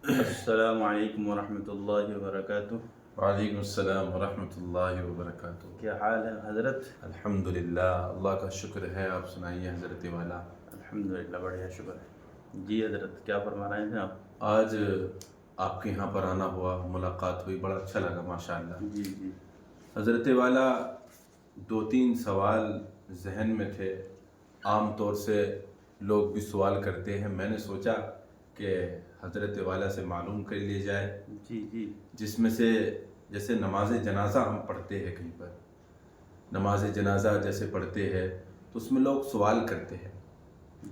السلام علیکم ورحمۃ اللہ وبرکاتہ۔ وعلیکم السلام ورحمۃ اللہ وبرکاتہ۔ کیا حال ہے حضرت؟ الحمدللہ، اللہ کا شکر ہے۔ آپ سنائیے حضرت والا۔ الحمدللہ، بڑھیا شکر ہے۔ جی حضرت، کیا فرما رہے ہیں آپ؟ آج آپ کے یہاں پر آنا ہوا، ملاقات ہوئی، بڑا اچھا لگا ماشاءاللہ۔ جی جی حضرت والا، 2-3 سوال ذہن میں تھے۔ عام طور سے لوگ بھی سوال کرتے ہیں، میں نے سوچا کہ حضرت والا سے معلوم کر لی جائے، جی جی جس میں سے جیسے نماز جنازہ ہم پڑھتے ہیں، کہیں پر نماز جنازہ جیسے پڑھتے ہیں تو اس میں لوگ سوال کرتے ہیں۔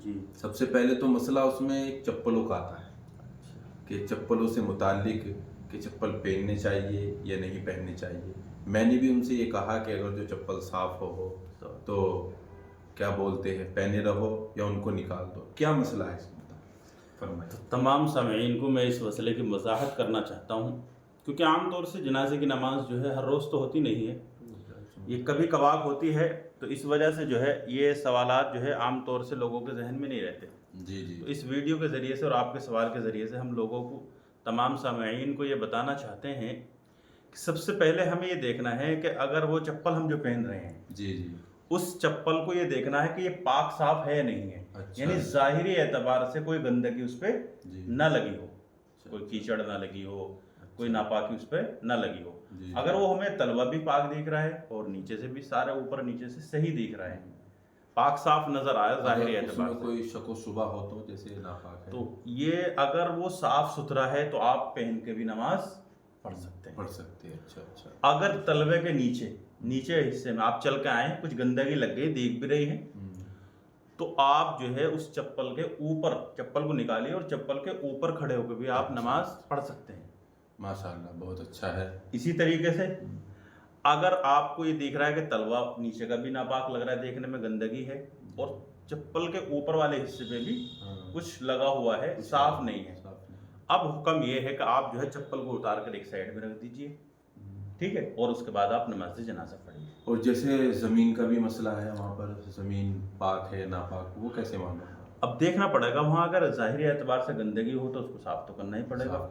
جی سب سے پہلے تو مسئلہ اس میں ایک چپلوں کا آتا ہے کہ چپلوں سے متعلق کہ چپل پہننے چاہیے یا نہیں پہننے چاہیے۔ میں نے بھی ان سے یہ کہا کہ اگر جو چپل صاف ہو تو کیا بولتے ہیں، پہنے رہو یا ان کو نکال دو۔ کیا مسئلہ ہے اس میں؟ فرمائیں۔ تمام سامعین کو میں اس مسئلے کی وضاحت کرنا چاہتا ہوں، کیونکہ عام طور سے جنازے کی نماز جو ہے ہر روز تو ہوتی نہیں ہے، یہ کبھی کبھار ہوتی ہے، تو اس وجہ سے جو ہے یہ سوالات جو ہے عام طور سے لوگوں کے ذہن میں نہیں رہتے۔ جی جی تو اس ویڈیو کے ذریعے سے اور آپ کے سوال کے ذریعے سے ہم لوگوں کو، تمام سامعین کو یہ بتانا چاہتے ہیں کہ سب سے پہلے ہمیں یہ دیکھنا ہے کہ اگر وہ چپل ہم جو پہن رہے ہیں، جی جی اس چپل کو یہ دیکھنا ہے کہ یہ پاک صاف ہے یا نہیں ہے، اچھا۔ یعنی ظاہری اعتبار سے کوئی گندگی اس پہ جی نہ لگی ہو، کوئی کیچڑ نہ لگی ہو، کوئی ناپاکی اس پہ نہ لگی ہو۔ جی اگر وہ ہمیں تلوا بھی پاک دکھ رہا ہے اور نیچے سے بھی سارے اوپر نیچے سے صحیح دکھ رہا ہے، پاک صاف نظر آیا ظاہری اگر اس اعتبار میں سے، کوئی شک و شبہ ہو تو جیسے ناپاک ہے تو یہ اگر وہ صاف ستھرا ہے تو آپ پہن کے بھی نماز پڑھ سکتے ہیں۔ پڑھ سکتے ہیں۔ اچھا اچھا۔ اگر تلوے کے نیچے حصے میں آپ چل کے آئے ہیں، کچھ گندگی لگ گئی، دیکھ بھی رہی ہے، تو آپ جو ہے اس چپل کے اوپر، چپل کو نکالیے اور چپل کے اوپر کھڑے ہو کے بھی آپ نماز پڑھ سکتے ہیں۔ ماشاءاللہ، بہت اچھا ہے۔ اسی طریقے سے اگر آپ کو یہ دیکھ رہا ہے کہ تلوا نیچے کا بھی ناپاک لگ رہا ہے، دیکھنے میں گندگی ہے، اور چپل کے اوپر والے حصے پہ بھی کچھ لگا ہوا ہے، صاف نہیں ہے، اب حکم یہ ہے کہ آپ جو ہے چپل کو اتار کر ایک سائڈ میں رکھ دیجئے، ٹھیک ہے، اور اس کے بعد آپ نماز جنازہ پڑھیے۔ اور جیسے زمین کا بھی مسئلہ ہے، وہاں پر زمین پاک ہے ناپاک، وہ کیسے معلوم ہوگا؟ اب دیکھنا پڑے گا، وہاں اگر ظاہری اعتبار سے گندگی ہو تو اس کو صاف تو کرنا ہی پڑے گا،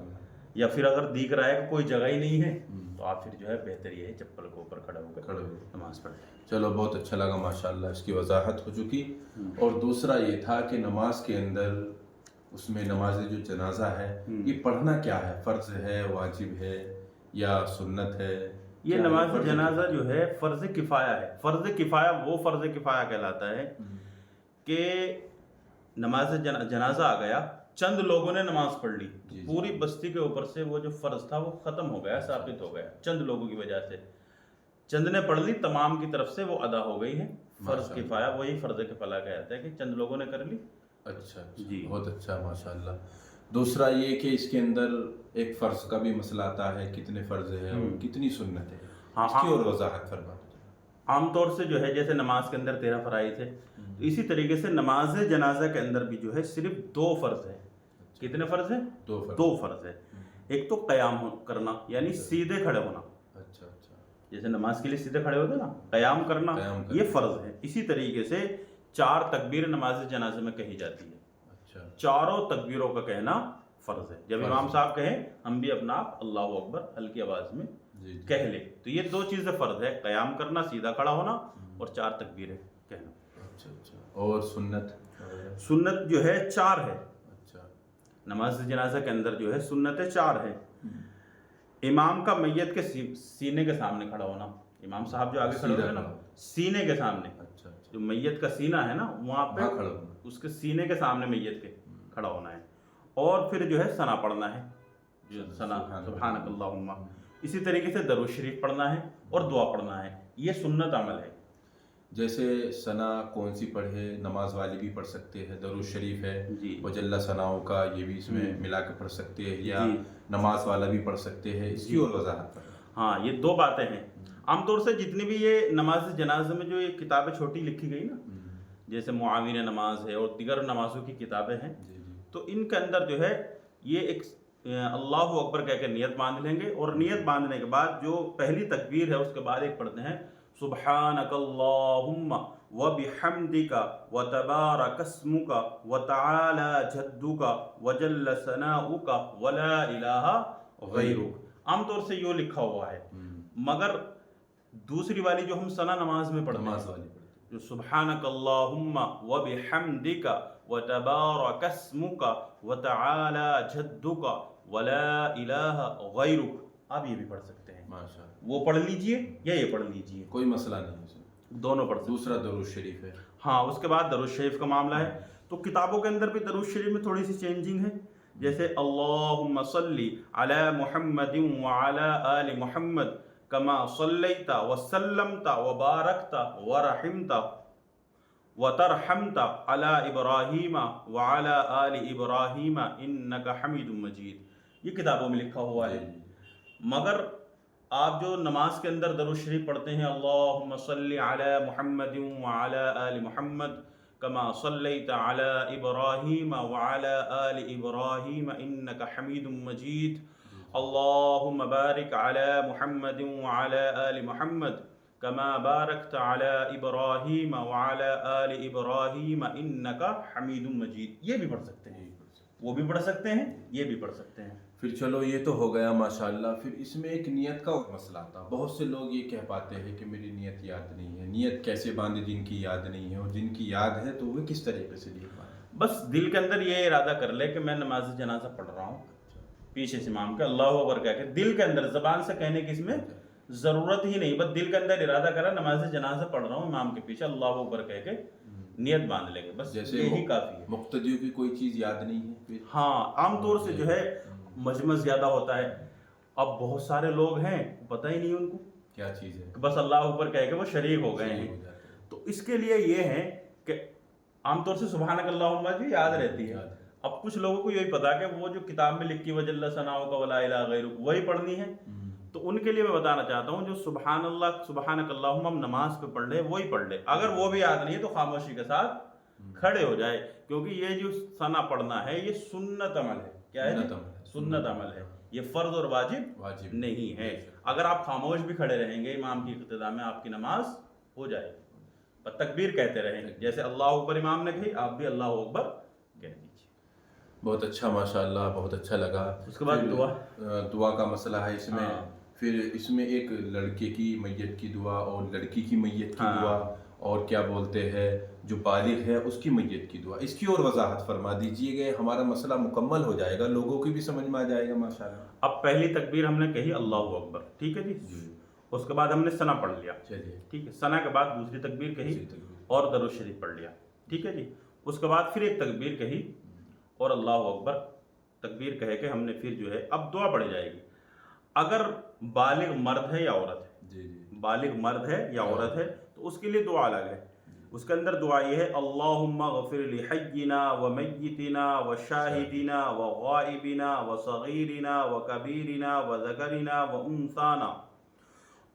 یا پھر اگر دیکھ رہا ہے کہ کوئی جگہ ہی نہیں ہے تو آپ پھر جو ہے بہتر یہ ہے چپل کے اوپر کھڑے ہو کر نماز پڑھیں۔ چلو، بہت اچھا لگا ماشاءاللہ، اس کی وضاحت ہو چکی۔ اور دوسرا یہ تھا کہ نماز کے اندر، اس میں نماز جو جنازہ ہے، یہ پڑھنا کیا ہے؟ فرض ہے، واجب ہے یا سنت ہے؟ یہ نماز جنازہ جو ہے فرض کفایہ ہے۔ فرض کفایہ وہ فرض کفایہ کہلاتا ہے کہ نماز جنازہ آ گیا، چند لوگوں نے نماز پڑھ لی، پوری بستی کے اوپر سے وہ جو فرض تھا وہ ختم ہو گیا، ثابت ہو گیا، چند لوگوں کی وجہ سے، چند نے پڑھ لی، تمام کی طرف سے وہ ادا ہو گئی ہے۔ فرض کفایہ وہی فرض کفایہ کہتا ہے کہ چند لوگوں نے کر لی۔ اچھا جی، بہت اچھا ماشاءاللہ۔ دوسرا یہ کہ اس کے اندر ایک فرض کا بھی مسئلہ آتا ہے، کتنے فرض ہے اور کتنی سنت ہے، اس کی اور وضاحت فرما دیجیے۔ عام طور سے جو ہے جیسے نماز کے اندر 13 فرائض ہے، تو اسی طریقے سے نماز جنازہ کے اندر بھی جو ہے صرف 2 فرض ہے۔ کتنے فرض ہیں؟ 2 فرض ہے۔ ایک تو قیام کرنا، یعنی سیدھے کھڑے ہونا، اچھا اچھا، جیسے نماز کے لیے سیدھے کھڑے ہوتے نا، قیام کرنا یہ فرض ہے۔ اسی طریقے سے 4 تکبیر نماز جنازے میں کہی جاتی ہے، اچھا، چاروں تکبیروں کا کہنا فرض ہے۔ جب امام صاحب کہیں ہم بھی اپنا آپ اللہ اکبر ہلکی آواز میں کہہ لیں، تو یہ 2 چیزیں فرض ہے، قیام کرنا، سیدھا کھڑا ہونا، اور 4 تکبیریں کہنا۔ اچھا اچھا۔ اور سنت؟ سنت جو ہے 4 ہے، اچھا، نماز جنازہ کے اندر جو ہے سنتیں 4 ہے۔ امام کا میت کے سینے کے سامنے کھڑا ہونا، امام صاحب جو آگے کھڑے ہوتے ہیں نا، سینے کے سامنے، اچھا اچھا، جو میت کا سینہ ہے نا وہاں پہ اس کے سینے کے سامنے میت کے کھڑا ہونا ہے، اور پھر جو ہے ثنا پڑھنا ہے، جو ثنا سبحانک اللہم، اسی طریقے سے درود شریف پڑھنا ہے اور دعا پڑھنا ہے، یہ سنت عمل ہے۔ جیسے ثنا کون سی پڑھے؟ نماز والی بھی پڑھ سکتے ہیں، درود شریف ہے وجل ثناؤ کا، یہ بھی اس میں ملا کے پڑھ سکتے ہیں، یا نماز والا بھی پڑھ سکتے ہیں، اس کی اور وضاحت؟ ہاں، یہ 2 باتیں ہیں۔ عام طور سے جتنی بھی یہ نماز جنازہ میں جو یہ کتابیں چھوٹی لکھی گئی نا، جیسے معاون نماز ہے اور دیگر نمازوں کی کتابیں ہیں، تو ان کے اندر جو ہے یہ ایک اللہ اکبر کہہ کے نیت باندھ لیں گے، اور نیت باندھنے کے بعد جو پہلی تکبیر ہے اس کے بعد ایک پڑھتے ہیں سبحانک اللہم وبحمدك وتبارك اسمك وتعالى جدك وجل ثناؤك ولا الہ غیرک. عام طور سے یہ لکھا ہوا ہے، مگر دوسری والی جو ہم ثنا نماز میں پڑھتے ہیں، جو سبحانک اللہم وبحمدک وتبارک اسمک وتعالی جدک ولا الہ غیرک، آپ یہ بھی پڑھ سکتے ہیں. وہ پڑھ لیجئے یا یہ پڑھ لیجئے، کوئی مسئلہ نہیں ہے، دونوں پڑھ سکتے ہیں. دوسرا درود شریف ہے. ہاں، اس کے بعد درود شریف کا معاملہ ہے. تو کتابوں کے اندر بھی درود شریف میں تھوڑی سی چینجنگ ہے، جیسے اللہم صلی علی محمد وعلی آل محمد کما صلیت وسلمت وبارکت ورحمت وترحمت علی ابراہیم وعلی آل ابراہیم انک حمید مجید. یہ کتابوں میں لکھا ہوا ہے. مگر آپ جو نماز کے اندر درود شریف پڑھتے ہیں، اللہم صلی علی محمد وعلی آل محمد کما صلیت علی ابراہیم وعلی آل ابراہیم انک حمید مجید، اللہم بارک علی محمد وعلی آل محمد کما بارکت علی ابراہیم وعلی آل ابراہیم انک حمید مجید، یہ بھی پڑھ سکتے ہیں. وہ بھی پڑھ سکتے ہیں، یہ بھی پڑھ سکتے ہیں. پھر چلو یہ تو ہو گیا ماشاءاللہ. پھر اس میں ایک نیت کا مسئلہ آتا. بہت سے لوگ یہ کہہ پاتے ہیں کہ میری نیت یاد نہیں ہے. نیت کیسے باندھے جن کی یاد نہیں ہے، اور جن کی یاد ہے تو وہ کس طریقے سے نیت باندھے؟ بس دل کے اندر یہ ارادہ کر لے کہ میں نماز جنازہ پڑھ رہا ہوں پیچھے سے امام کے، اللہ اکبر کہہ کے دل کے اندر، زبان سے کہنے کی اس میں ضرورت ہی نہیں، بس دل کے اندر ارادہ کرا نماز جنازہ پڑھ رہا ہوں امام کے پیچھے، اللہ اکبر کہہ کے نیت باندھ لیں گے، بس جیسے یہی کافی ہے. مقتدیوں کی کوئی چیز یاد نہیں ہے پھر؟ ہاں، عام طور سے جو ہے مجمع زیادہ ہوتا ہے. اب بہت سارے لوگ ہیں پتہ ہی نہیں ان کو کیا چیز ہے، بس اللہ اوپر کہہ کے وہ شریک ہو گئے ہیں. تو اس کے لیے یہ ہے کہ عام طور سے سبحانک اللہم جو یاد رہتی ہے. اب کچھ لوگوں کو یہی پتا کہ وہ جو کتاب میں لکھی وجل ثناؤک ولا الہ غیرک وہی پڑھنی ہے. تو ان کے لیے میں بتانا چاہتا ہوں جو سبحان اللہ سبحانک اللہم ہم نماز پہ پڑھ لے وہی پڑھ لے. اگر وہ بھی یاد نہیں ہے تو خاموشی کے ساتھ کھڑے ہو جائے، کیونکہ یہ جو ثنا پڑھنا ہے یہ سنت عمل ہے. کیا ہے؟ سنت عمل ہے، یہ فرض اور واجب نہیں ہے. اگر آپ خاموش بھی کھڑے رہیں گے امام کی اقتداء میں آپ کی نماز ہو جائے گی. تکبیر کہتے رہیں، جیسے اللہ اکبر امام نے کہی آپ بھی اللہ اکبر کہہ دیجیے. بہت اچھا ماشاءاللہ، بہت اچھا لگا. اس کے بعد دعا کا مسئلہ ہے اس میں. پھر اس میں ایک لڑکے کی میت کی دعا اور لڑکی کی میت کی دعا، اور کیا بولتے ہیں جو بالغ ہے اس کی میت کی دعا، اس کی اور وضاحت فرما دیجئے گا. ہمارا مسئلہ مکمل ہو جائے گا، لوگوں کی بھی سمجھ میں آ جائے گا ماشاءاللہ. اب پہلی تکبیر ہم نے کہی اللہ اکبر، ٹھیک ہے جی. اس کے بعد ہم نے ثنا پڑھ لیا، ٹھیک ہے. ثنا کے بعد دوسری تکبیر کہی اور درود شریف پڑھ لیا، ٹھیک ہے جی. اس کے بعد پھر ایک تکبیر کہی اور اللہ اکبر تکبیر کہہ کے ہم نے پھر جو ہے اب دعا پڑھی جائے گی. اگر بالغ مرد ہے یا عورت ہے، بالغ مرد ہے یا عورت ہے تو اس کے لیے دعا الگ ہے. اس کے اندر دعا یہ ہے اللہم اغفر لحینا ومیتنا وشاہدنا وغائبنا وصغیرنا وکبیرنا وذکرنا وانثانا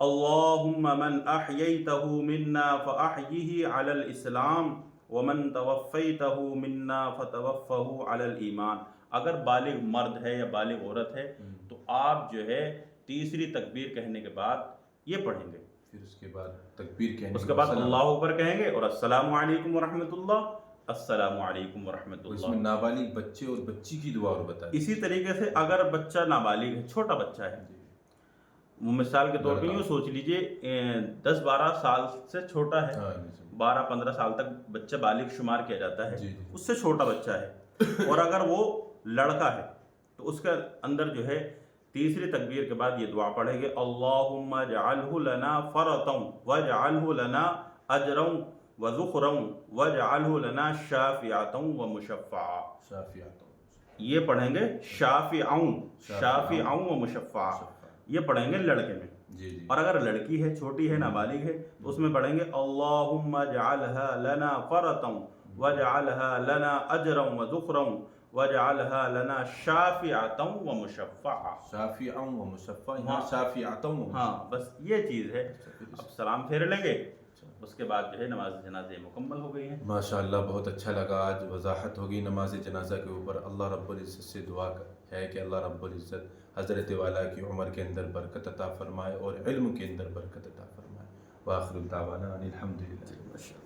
اللہم من احییتہ منا فاحیہ علی الاسلام ومن توفیتہ منا فتوفہ علی الایمان. اگر بالغ مرد ہے یا بالغ عورت ہے تو آپ جو ہے تیسری تکبیر کہنے کے بعد یہ پڑھیں گے. پھر اس کے بعد تکبیر کہنے اس کے بعد اللہ اکبر کہیں گے اور السلام علیکم ورحمۃ اللہ، السلام علیکم ورحمۃ اللہ. اس میں نابالغ بچے اور بچی کی دعا اور بتائیں. اسی طریقے سے اگر بچہ نابالغ ہے، چھوٹا بچہ ہے، وہ مثال کے طور پہ یوں سوچ لیجئے 10-12 سال سے چھوٹا ہے، 12-15 سال تک بچہ بالغ شمار کیا جاتا ہے، اس سے چھوٹا بچہ ہے. اور اگر وہ لڑکا ہے تو اس کے اندر جو ہے تیسری تکبیر کے بعد یہ دعا پڑھیں گے اللہم اجعلہ لنا فرطا واجعلہ لنا اجرا وذخرا واجعلہ لنا شافعا ومشفعا. یہ پڑھیں گے شافعا ومشفعا، یہ پڑھیں گے لڑکے میں. اور اگر لڑکی ہے، چھوٹی ہے، نابالغ ہے تو اس میں پڑھیں گے اللہم اجعلہ لنا فرطا واجعلہ لنا اجرا وذخرا وجعلها لنا شافعة ومشفعة. شافعة ومشفعة، شافعة ومشفعة. ہاں بس یہ چیز ہے. اب سلام پھیر لیں گے، اس کے بعد جو ہے نماز جنازہ مکمل ہو گئی ہے. ماشاءاللہ بہت اچھا لگا. آج وضاحت ہوگی نماز جنازہ کے اوپر. اللہ رب العزت سے دعا ہے کہ اللہ رب العزت حضرت والا کی عمر کے اندر برکت عطا فرمائے اور علم کے اندر برکت عطا فرمائے. وآخر دعوانا ان الحمدللہ.